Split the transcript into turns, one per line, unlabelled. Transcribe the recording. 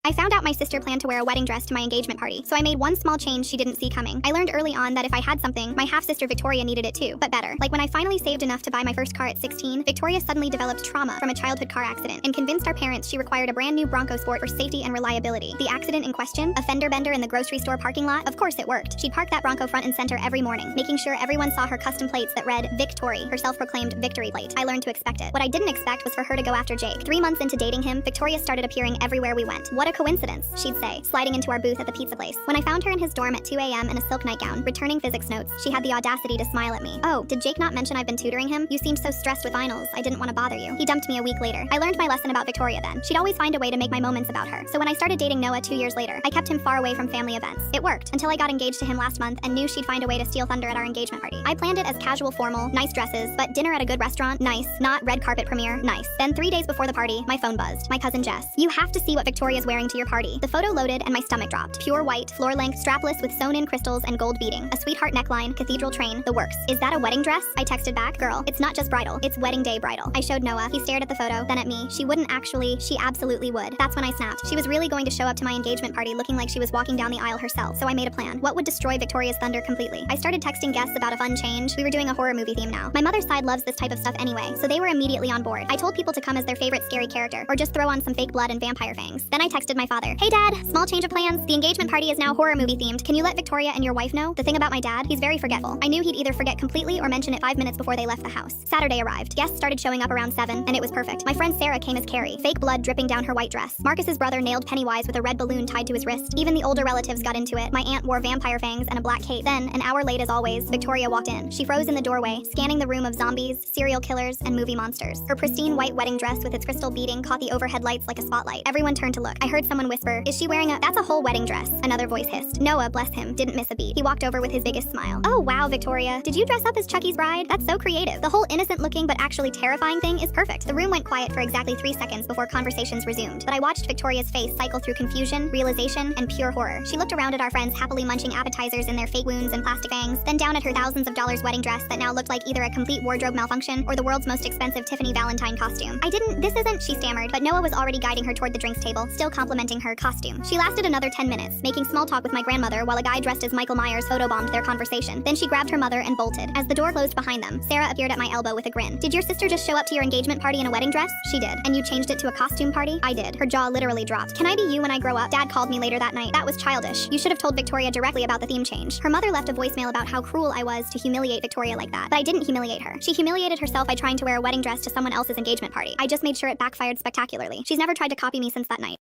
I found out my sister planned to wear a wedding dress to my engagement party, so I made one small change she didn't see coming. I learned early on that if I had something, my half-sister Victoria needed it too, but better. Like when I finally saved enough to buy my first car at 16, Victoria suddenly developed trauma from a childhood car accident and convinced our parents she required a brand new Bronco Sport for safety and reliability. The accident in question, a fender bender in the grocery store parking lot, of course it worked. She'd park that Bronco front and center every morning, making sure everyone saw her custom plates that read Victory, her self-proclaimed victory plate. I learned to expect it. What I didn't expect was for her to go after Jake. 3 months into dating him, Victoria started appearing everywhere we went. What a coincidence, she'd say, sliding into our booth at the pizza place. When I found her in his dorm at 2 a.m. in a silk nightgown, returning physics notes, she had the audacity to smile at me. "Oh, did Jake not mention I've been tutoring him? You seemed so stressed with finals, I didn't want to bother you." He dumped me a week later. I learned my lesson about Victoria then. She'd always find a way to make my moments about her. So when I started dating Noah 2 years later, I kept him far away from family events. It worked, until I got engaged to him last month and knew she'd find a way to steal thunder at our engagement party. I planned it as casual formal, nice dresses, but dinner at a good restaurant, nice. Not red carpet premiere, nice. Then 3 days before the party, my phone buzzed. My cousin Jess. "You have to see what Victoria's wearing to your party." The photo loaded and my stomach dropped. Pure white, floor-length, strapless with sewn-in crystals and gold beading. A sweetheart neckline, cathedral train, the works. "Is that a wedding dress?" I texted back. "Girl, it's not just bridal, it's wedding day bridal." I showed Noah. He stared at the photo, then at me. She wouldn't actually, she absolutely would. That's when I snapped. She was really going to show up to my engagement party looking like she was walking down the aisle herself, so I made a plan. What would destroy Victoria's thunder completely? I started texting guests about a fun change. We were doing a horror movie theme now. My mother's side loves this type of stuff anyway, so they were immediately on board. I told people to come as their favorite scary character, or just throw on some fake blood and vampire fangs. Then I texted my father. "Hey Dad, small change of plans. The engagement party is now horror movie themed. Can you let Victoria and your wife know?" The thing about my dad, he's very forgetful. I knew he'd either forget completely or mention it 5 minutes before they left the house. Saturday arrived. Guests started showing up around 7, and it was perfect. My friend Sarah came as Carrie, fake blood dripping down her white dress. Marcus's brother nailed Pennywise with a red balloon tied to his wrist. Even the older relatives got into it. My aunt wore vampire fangs and a black cape. Then, an hour late as always, Victoria walked in. She froze in the doorway, scanning the room of zombies, serial killers, and movie monsters. Her pristine white wedding dress with its crystal beading caught the overhead lights like a spotlight. Everyone turned to look. I heard someone whisper, "Is she wearing a—" "That's a whole wedding dress," another voice hissed. Noah, bless him, didn't miss a beat. He walked over with his biggest smile. "Oh wow, Victoria. Did you dress up as Chucky's bride? That's so creative. The whole innocent looking but actually terrifying thing is perfect." The room went quiet for exactly 3 seconds before conversations resumed, but I watched Victoria's face cycle through confusion, realization, and pure horror. She looked around at our friends happily munching appetizers in their fake wounds and plastic fangs, then down at her thousands of dollars wedding dress that now looked like either a complete wardrobe malfunction or the world's most expensive Tiffany Valentine costume. This isn't," she stammered, but Noah was already guiding her toward the drinks table, still complimenting her costume. She lasted another 10 minutes, making small talk with my grandmother while a guy dressed as Michael Myers photobombed their conversation. Then she grabbed her mother and bolted. As the door closed behind them, Sarah appeared at my elbow with a grin. "Did your sister just show up to your engagement party in a wedding dress?" "She did." "And you changed it to a costume party?" "I did." Her jaw literally dropped. "Can I be you when I grow up?" Dad called me later that night. "That was childish. You should have told Victoria directly about the theme change." Her mother left a voicemail about how cruel I was to humiliate Victoria like that. But I didn't humiliate her. She humiliated herself by trying to wear a wedding dress to someone else's engagement party. I just made sure it backfired spectacularly. She's never tried to copy me since that night.